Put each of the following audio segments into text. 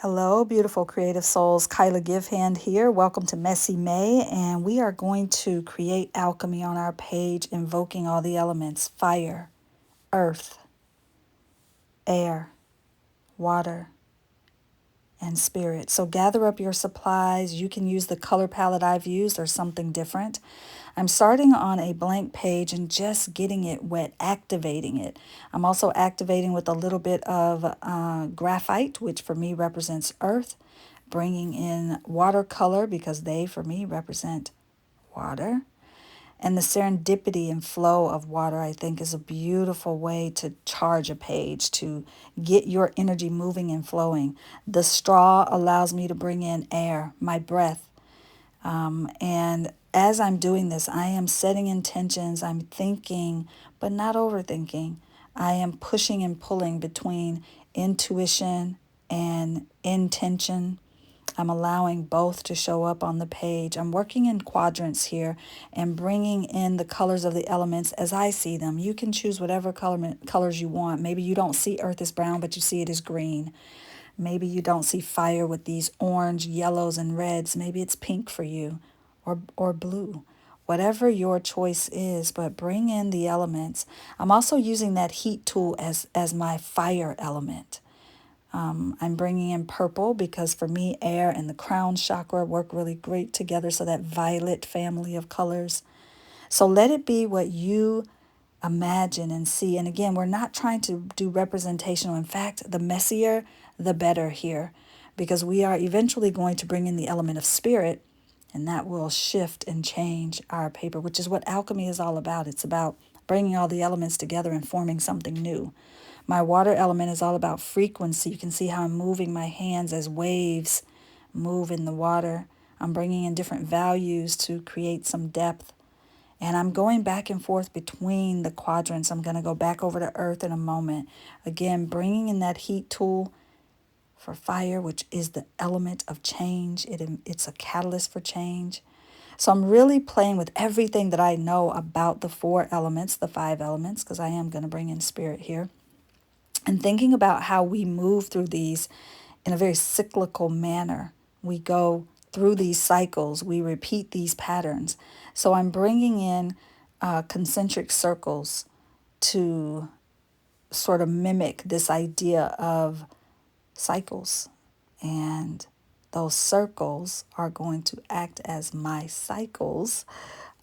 Hello, beautiful creative souls. Kiala Givehand here. Welcome to Messy May, and we are going to create alchemy on our page, invoking all the elements: fire, earth, air, water, and spirit. So gather up your supplies. You can use the color palette I've used or something different. I'm starting on a blank page and just getting it wet, activating it. I'm also activating with a little bit of graphite, which for me represents earth, bringing in watercolor because they for me represent water. And the serendipity and flow of water, I think, is a beautiful way to charge a page, to get your energy moving and flowing. The straw allows me to bring in air, my breath. And as I'm doing this, I am setting intentions, I'm thinking, but not overthinking. I am pushing and pulling between intuition and intention. I'm allowing both to show up on the page. I'm working in quadrants here and bringing in the colors of the elements as I see them. You can choose whatever colors you want. Maybe you don't see earth as brown, but you see it as green. Maybe you don't see fire with these orange, yellows, and reds. Maybe it's pink for you or blue. Whatever your choice is, but bring in the elements. I'm also using that heat tool as my fire element. I'm bringing in purple because for me, air and the crown chakra work really great together. So that violet family of colors. So let it be what you imagine and see. And again, we're not trying to do representational. In fact, the messier, the better here, because we are eventually going to bring in the element of spirit, and that will shift and change our paper, which is what alchemy is all about. It's about bringing all the elements together and forming something new. My water element is all about frequency. You can see how I'm moving my hands as waves move in the water. I'm bringing in different values to create some depth. And I'm going back and forth between the quadrants. I'm going to go back over to earth in a moment. Again, bringing in that heat tool for fire, which is the element of change. It's a catalyst for change. So I'm really playing with everything that I know about the four elements, the five elements, because I am going to bring in spirit here. And thinking about how we move through these in a very cyclical manner. We go through these cycles, we repeat these patterns. So I'm bringing in concentric circles to sort of mimic this idea of cycles. And those circles are going to act as my cycles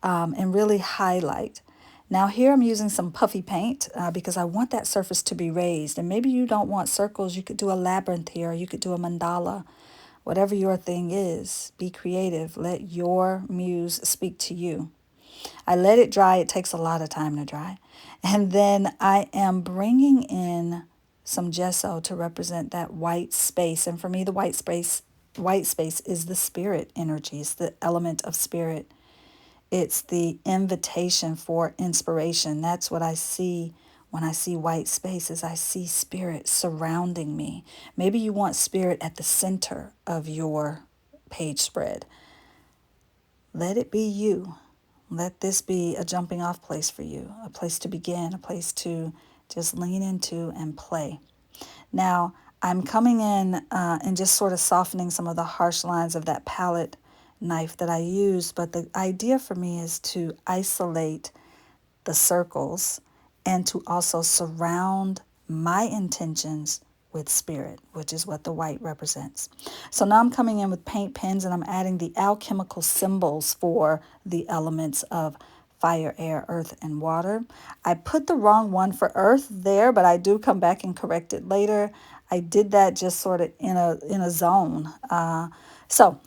and really highlight. Now here I'm using some puffy paint because I want that surface to be raised. And maybe you don't want circles. You could do a labyrinth here. You could do a mandala. Whatever your thing is, be creative. Let your muse speak to you. I let it dry. It takes a lot of time to dry. And then I am bringing in some gesso to represent that white space. And for me, the white space is the spirit energy. It's the element of spirit. It's the invitation for inspiration. That's what I see when I see white spaces. I see spirit surrounding me. Maybe you want spirit at the center of your page spread. Let it be you. Let this be a jumping off place for you, a place to begin, a place to just lean into and play. Now, I'm coming in and just sort of softening some of the harsh lines of that palette knife that I use, but the idea for me is to isolate the circles and to also surround my intentions with spirit, which is what the white represents. So now I'm coming in with paint pens and I'm adding the alchemical symbols for the elements of fire, air, earth, and water. I put the wrong one for earth there, but I do come back and correct it later. I did that just sort of in a zone. So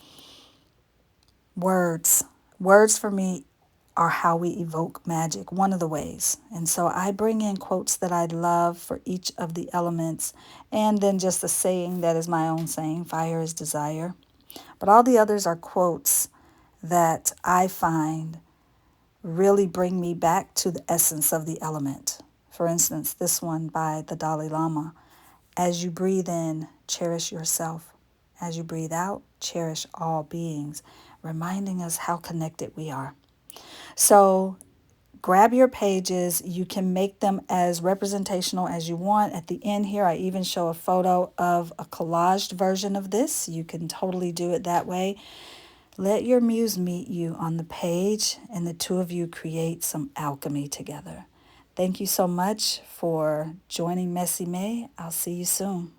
words. Words for me are how we evoke magic, one of the ways. And so I bring in quotes that I love for each of the elements, and then just a saying that is my own saying: fire is desire. But all the others are quotes that I find really bring me back to the essence of the element. For instance, this one by the Dalai Lama: as you breathe in, cherish yourself. As you breathe out, cherish all beings, reminding us how connected we are. So Grab your pages. You can make them as representational as you want. At the end here, I even show a photo of a collaged version of this. You can totally do it that way. Let your muse meet you on the page, and the two of you create some alchemy together. Thank you so much for joining Messy May. I'll see you soon.